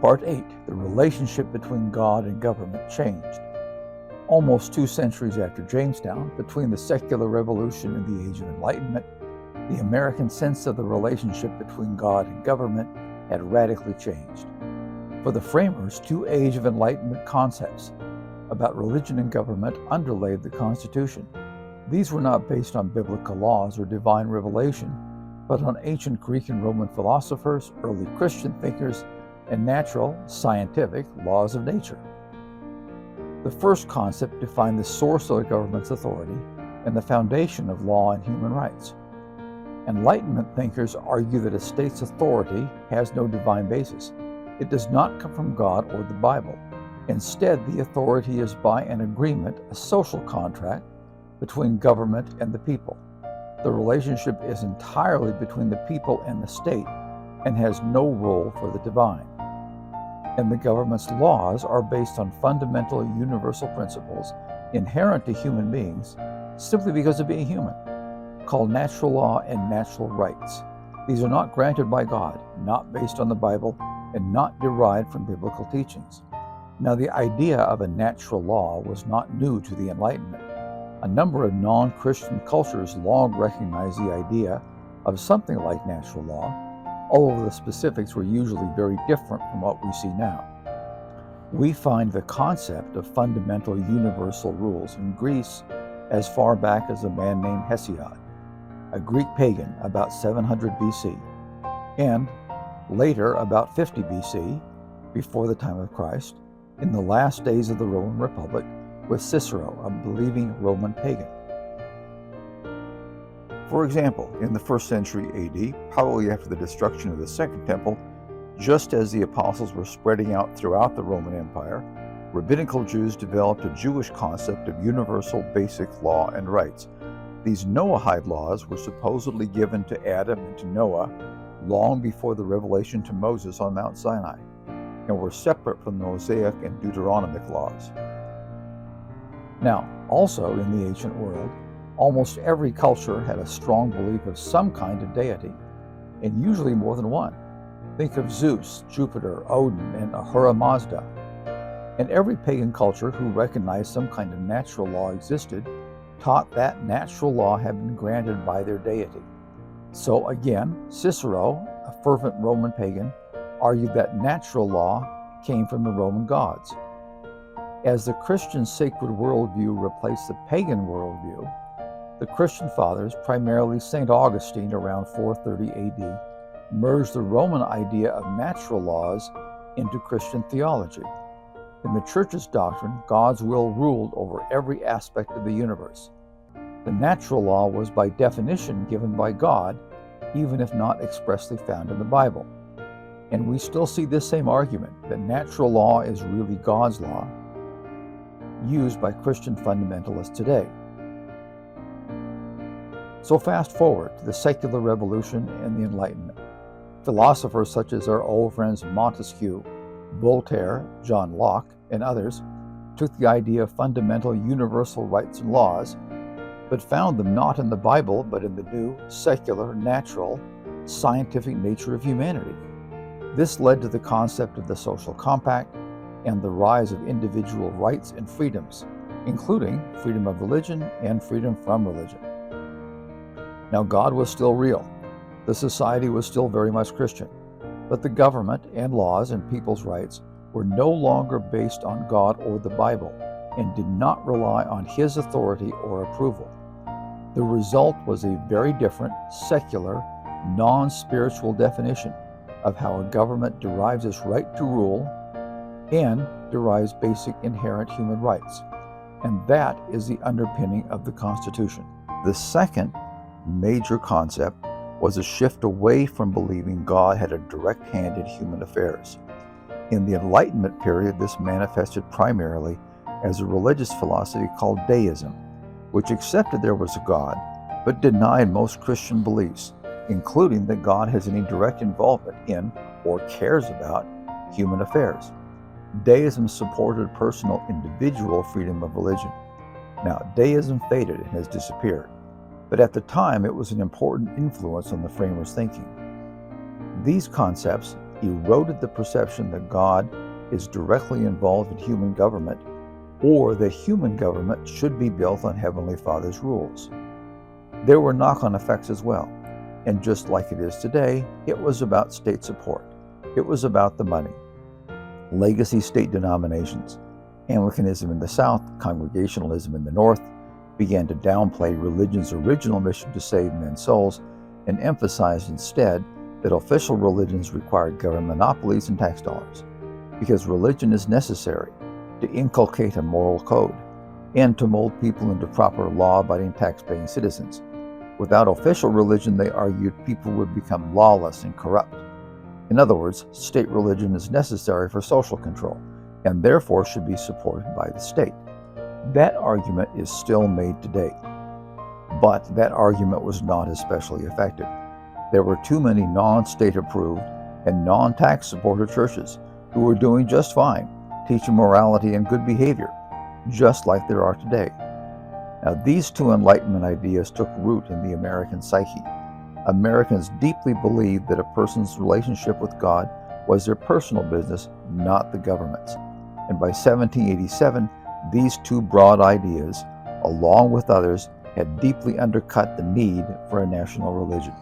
Part 8. The relationship between God and government changed. Almost 2 centuries after Jamestown, between the secular revolution and the Age of Enlightenment, the American sense of the relationship between God and government had radically changed. For the framers, 2 Age of Enlightenment concepts about religion and government underlaid the Constitution. These were not based on biblical laws or divine revelation, but on ancient Greek and Roman philosophers, early Christian thinkers, and natural, scientific laws of nature. The first concept defined the source of the government's authority and the foundation of law and human rights. Enlightenment thinkers argue that a state's authority has no divine basis. It does not come from God or the Bible. Instead, the authority is by an agreement, a social contract, between government and the people. The relationship is entirely between the people and the state and has no role for the divine. And the government's laws are based on fundamental universal principles inherent to human beings simply because of being human, called natural law and natural rights. These are not granted by God, not based on the Bible, and not derived from biblical teachings. Now, the idea of a natural law was not new to the Enlightenment. A number of non-Christian cultures long recognized the idea of something like natural law, although the specifics were usually very different from what we see now. We find the concept of fundamental universal rules in Greece as far back as a man named Hesiod, a Greek pagan about 700 BC, and later about 50 BC, before the time of Christ, in the last days of the Roman Republic, with Cicero, a believing Roman pagan. For example, in the 1st century AD, probably after the destruction of the Second Temple, just as the apostles were spreading out throughout the Roman Empire, rabbinical Jews developed a Jewish concept of universal basic law and rights. These Noahide laws were supposedly given to Adam and to Noah long before the revelation to Moses on Mount Sinai, and were separate from the Mosaic and Deuteronomic laws. Now, also in the ancient world, almost every culture had a strong belief of some kind of deity, and usually more than one. Think of Zeus, Jupiter, Odin, and Ahura Mazda. And every pagan culture who recognized some kind of natural law existed taught that natural law had been granted by their deity. So again, Cicero, a fervent Roman pagan, argued that natural law came from the Roman gods. As the Christian sacred worldview replaced the pagan worldview, the Christian fathers, primarily St. Augustine around 430 AD, merged the Roman idea of natural laws into Christian theology. In the Church's doctrine, God's will ruled over every aspect of the universe. The natural law was by definition given by God, even if not expressly found in the Bible. And we still see this same argument, that natural law is really God's law, used by Christian fundamentalists today. So fast forward to the secular revolution and the Enlightenment. Philosophers such as our old friends Montesquieu, Voltaire, John Locke, and others took the idea of fundamental universal rights and laws, but found them not in the Bible, but in the new, secular, natural, scientific nature of humanity. This led to the concept of the social compact and the rise of individual rights and freedoms, including freedom of religion and freedom from religion. Now, God was still real. The society was still very much Christian, but the government and laws and people's rights were no longer based on God or the Bible and did not rely on His authority or approval. The result was a very different, secular, non-spiritual definition of how a government derives its right to rule and derives basic inherent human rights. And that is the underpinning of the Constitution. The second major concept was a shift away from believing God had a direct hand in human affairs. In the Enlightenment period, this manifested primarily as a religious philosophy called deism, which accepted there was a God, but denied most Christian beliefs, including that God has any direct involvement in or cares about human affairs. Deism supported personal individual freedom of religion. Now, deism faded and has disappeared, but at the time it was an important influence on the framers' thinking. These concepts, eroded the perception that God is directly involved in human government, or that human government should be built on Heavenly Father's rules. There were knock-on effects as well, and just like it is today, it was about state support. It was about the money. Legacy state denominations, Anglicanism in the South, Congregationalism in the North, began to downplay religion's original mission to save men's souls and emphasize instead that official religions required government monopolies and tax dollars, because religion is necessary to inculcate a moral code and to mold people into proper law-abiding tax-paying citizens. Without official religion, they argued, people would become lawless and corrupt. In other words, state religion is necessary for social control and therefore should be supported by the state. That argument is still made today, but that argument was not especially effective. There were too many non-state approved and non-tax supported churches who were doing just fine, teaching morality and good behavior, just like there are today. Now, these two Enlightenment ideas took root in the American psyche. Americans deeply believed that a person's relationship with God was their personal business, not the government's. And by 1787, these two broad ideas, along with others, had deeply undercut the need for a national religion.